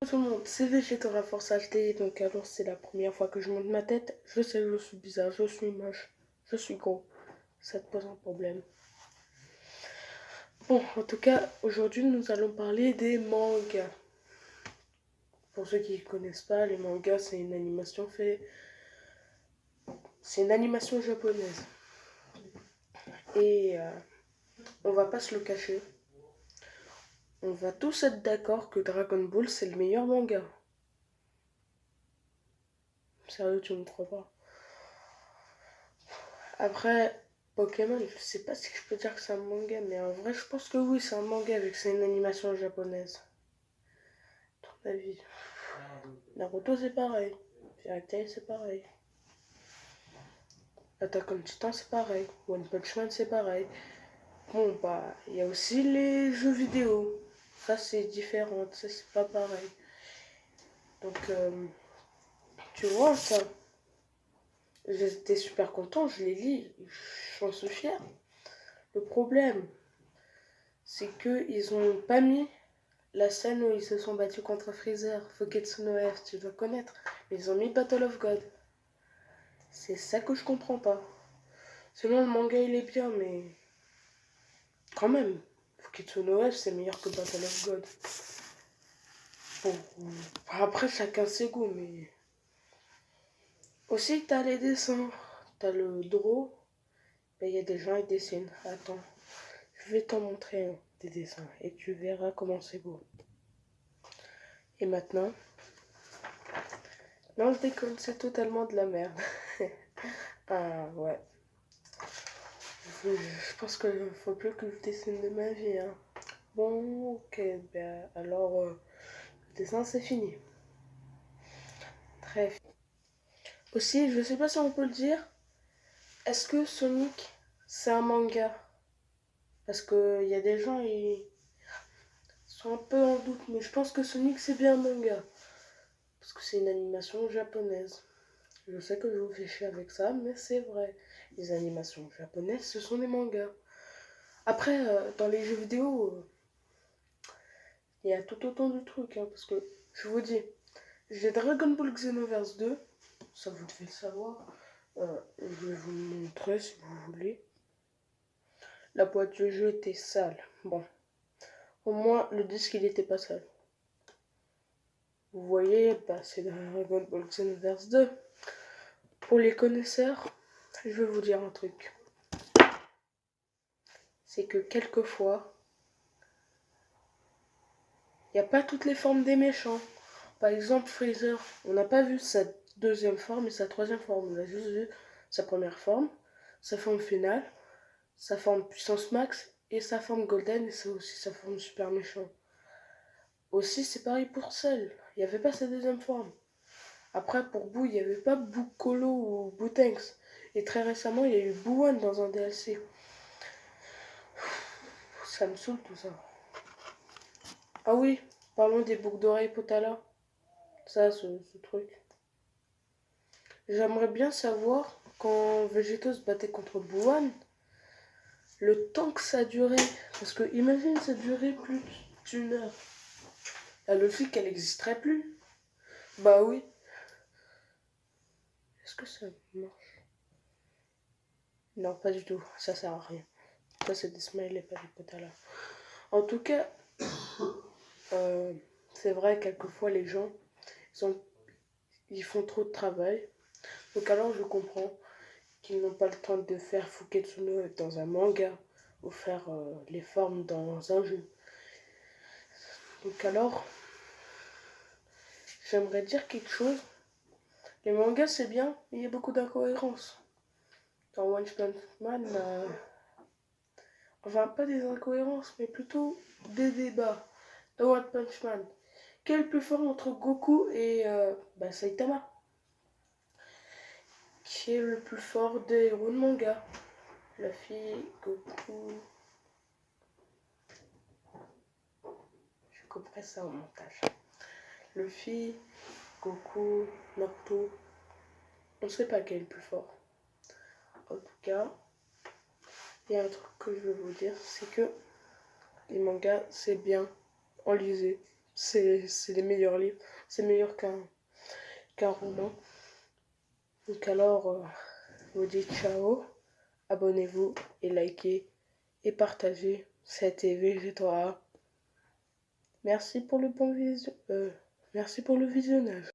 Tout le monde, c'est Végétora Force HD, donc alors c'est la première fois que je monte ma tête. Je sais, je suis bizarre, je suis moche, je suis gros. Ça te pose un problème. Bon, en tout cas, aujourd'hui nous allons parler des mangas. Pour ceux qui ne connaissent pas, les mangas c'est une animation C'est une animation japonaise. Et on va pas se le cacher. On va tous être d'accord que Dragon Ball c'est le meilleur manga. Sérieux, tu me crois pas? Après, Pokémon, je sais pas si je peux dire que c'est un manga, mais en vrai, je pense que oui, c'est un manga vu que c'est une animation japonaise. Ton avis? Naruto, c'est pareil. Fairy Tail, c'est pareil. Attack on Titan, c'est pareil. One Punch Man, c'est pareil. Bon, bah, il y a aussi les jeux vidéo. Ça, c'est différent, ça, c'est pas pareil. Donc, tu vois, ça, j'étais super content, je l'ai dit, j'en suis fier. Le problème, c'est qu'ils ont pas mis la scène où ils se sont battus contre Freezer, Fugetsu no F, tu dois connaître. Mais ils ont mis Battle of God. C'est ça que je comprends pas. Sinon, le manga il est bien, mais quand même, Fugetsu no F c'est meilleur que Battle of God. Bon, après, chacun ses goûts, mais. Aussi, t'as les dessins. T'as le draw. Il y a des gens qui dessinent. Attends, je vais t'en montrer des dessins et tu verras comment c'est beau. Et maintenant. Non, je déconne, c'est totalement de la merde. Ah ouais. Je pense qu'il faut plus que je dessine de ma vie. Hein. Bon, ok, ben alors le dessin c'est fini. Très fini. Aussi, je sais pas si on peut le dire, est-ce que Sonic c'est un manga? Parce qu'il y a des gens ils sont un peu en doute, mais je pense que Sonic c'est bien un manga. Parce que c'est une animation japonaise. Je sais que je vous fais chier avec ça, mais c'est vrai. Les animations japonaises, ce sont des mangas. Après, dans les jeux vidéo, il y a tout autant de trucs, hein, parce que je vous dis, j'ai Dragon Ball Xenoverse 2, ça vous devez le savoir. Je vais vous le montrer si vous voulez. La boîte de jeu était sale. Bon, au moins le disque il était pas sale. Vous voyez, bah, c'est Dragon Ball Xenoverse 2. Pour les connaisseurs, je vais vous dire un truc. C'est que quelquefois, il n'y a pas toutes les formes des méchants. Par exemple, Freezer, on n'a pas vu sa deuxième forme et sa troisième forme. On a juste vu sa première forme, sa forme finale, sa forme puissance max et sa forme golden et c'est aussi sa forme super méchant. Aussi, c'est pareil pour Cell. Il n'y avait pas sa deuxième forme. Après, pour Boo, il n'y avait pas Boo Colo ou Boo Tanks. Et très récemment, il y a eu Boo One dans un DLC. Ça me saoule tout ça. Ah oui, parlons des boucles d'oreilles Potala. Ça, ce truc. J'aimerais bien savoir, quand Végéto se battait contre Bouwan, le temps que ça durait. Parce que imagine, ça durait plus d'une heure. La logique, elle n'existerait plus. Bah oui. Est-ce que ça marche? Non, pas du tout. Ça sert à rien. Ça, c'est des smileys, pas des Potala. En tout cas, c'est vrai, quelquefois, les gens, ils font trop de travail. Donc alors, je comprends qu'ils n'ont pas le temps de faire Fuketsu no dans un manga ou faire les formes dans un jeu. Donc alors, j'aimerais dire quelque chose. Les mangas c'est bien, mais il y a beaucoup d'incohérences. Dans One Punch Man, enfin pas des incohérences, mais plutôt des débats. Dans One Punch Man, quel est le plus fort entre Goku et Saitama? Qui est le plus fort des héros de manga? Luffy, Goku. Je couperai ça au montage. Luffy, Goku, Naruto. On ne sait pas quel est le plus fort. En tout cas, il y a un truc que je veux vous dire, c'est que les mangas, c'est bien. En lisez. c'est les meilleurs livres. C'est meilleur qu'un roman. Donc alors, je vous dis ciao, abonnez-vous et likez et partagez. C'était VG3A. Merci pour le bon merci pour le visionnage.